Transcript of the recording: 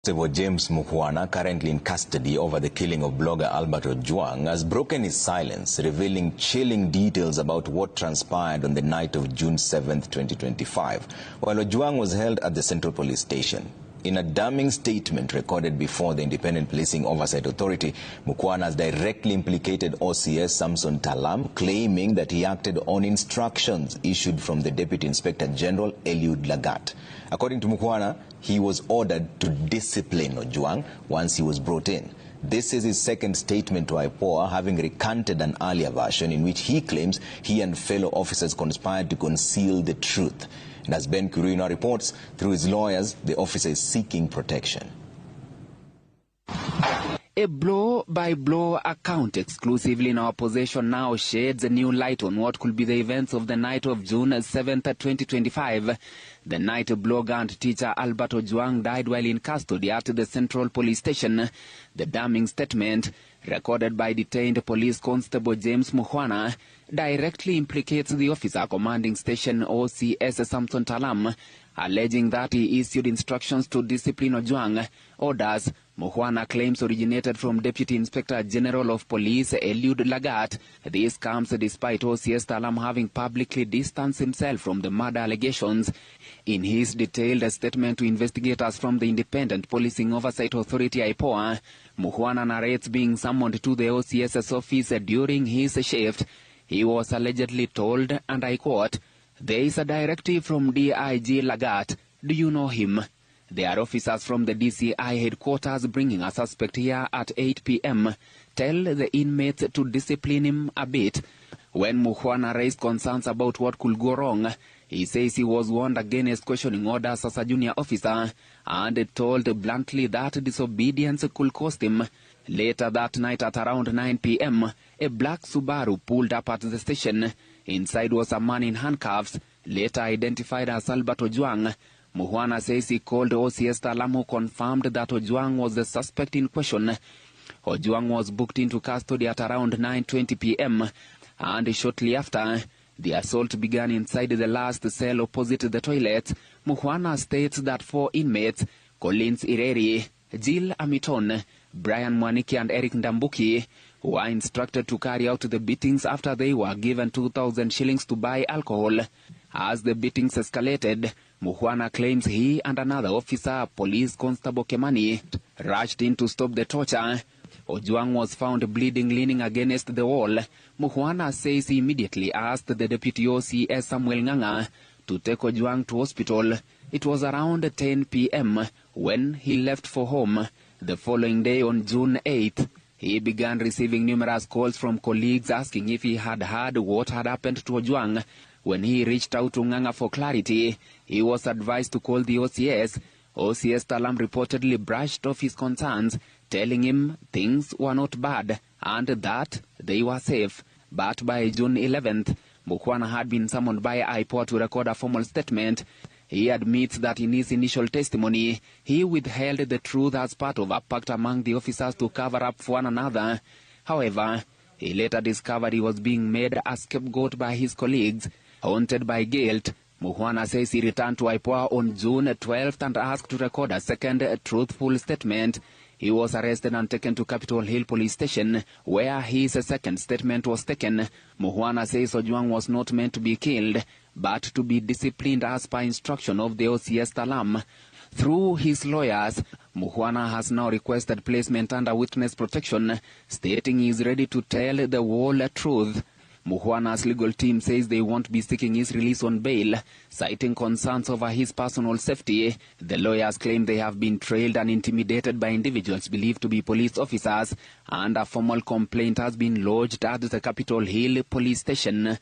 Constable James Mukhwana, currently in custody over the killing of blogger Albert Ojwang, has broken his silence, revealing chilling details about what transpired on the night of June 7, 2025, while Ojwang was held at the Central Police Station. In a damning statement recorded before the Independent Policing Oversight Authority, Mukhwana has directly implicated OCS Samson Talam, claiming that he acted on instructions issued from the Deputy Inspector General Langat. According to Mukhwana, he was ordered to discipline Ojwang once he was brought in. This is his second statement to IPOA, having recanted an earlier version in which he claims he and fellow officers conspired to conceal the truth. And as Ben Kurino reports, through his lawyers, the officer is seeking protection. A blow-by-blow account exclusively in our possession now sheds a new light on what could be the events of the night of June 7th, 2025. The night blogger and teacher Albert Ojwang died while in custody at the Central Police Station. The damning statement, recorded by detained police constable James Mukhwana, directly implicates the officer commanding station OCS Samson Talam, alleging that he issued instructions to discipline Ojwang. Orders Mukhwana claims originated from Deputy Inspector General of Police Langat. This comes despite OCS Talam having publicly distanced himself from the murder allegations. In his detailed statement to investigators from the Independent Policing Oversight Authority IPOA, Mukhwana narrates being summoned to the OCS's office during his shift. He was allegedly told, and I quote, "There is a directive from DIG Langat. Do you know him? There are officers from the DCI headquarters bringing a suspect here at 8 p.m. Tell the inmates to discipline him a bit." When Mukhwana raised concerns about what could go wrong, he says he was warned against questioning orders as a junior officer and told bluntly that disobedience could cost him. Later that night at around 9 p.m., a black Subaru pulled up at the station. Inside was a man in handcuffs, later identified as Albert Ojwang. Mukhwana says he called OCS Talam, who confirmed that Ojwang was the suspect in question. Ojwang was booked into custody at around 9:20 p.m. and shortly after, the assault began inside the last cell opposite the toilet. Mukhwana states that 4 inmates, Collins Ireri, Jill Amiton, Brian Mwaniki and Eric Ndambuki, were instructed to carry out the beatings after they were given 2,000 shillings to buy alcohol. As the beatings escalated, Mukhwana claims he and another officer, Police Constable Kemani, rushed in to stop the torture. Ojwang was found bleeding, leaning against the wall. Mukhwana says he immediately asked the Deputy OCS Samuel Nganga to take Ojwang to hospital. It was around 10 p.m. when he left for home. The following day, on June 8th, he began receiving numerous calls from colleagues asking if he had heard what had happened to Ojwang. When he reached out to Nganga for clarity, he was advised to call the OCS. OCS Talam reportedly brushed off his concerns, telling him things were not bad and that they were safe. But by June 11th, Mukhwana had been summoned by IPOA to record a formal statement. He admits that in his initial testimony, he withheld the truth as part of a pact among the officers to cover up for one another. However, he later discovered he was being made a scapegoat by his colleagues. Haunted by guilt, Mukhwana says he returned to IPOA on June 12th and asked to record a second truthful statement. He was arrested and taken to Capitol Hill Police Station, where his second statement was taken. Mukhwana says Ojwang was not meant to be killed, but to be disciplined as per instruction of the OCS Talam. Through his lawyers, Mukhwana has now requested placement under witness protection, stating he is ready to tell the whole truth. Mukhwana's legal team says they won't be seeking his release on bail, citing concerns over his personal safety. The lawyers claim they have been trailed and intimidated by individuals believed to be police officers, and a formal complaint has been lodged at the Capitol Hill Police Station.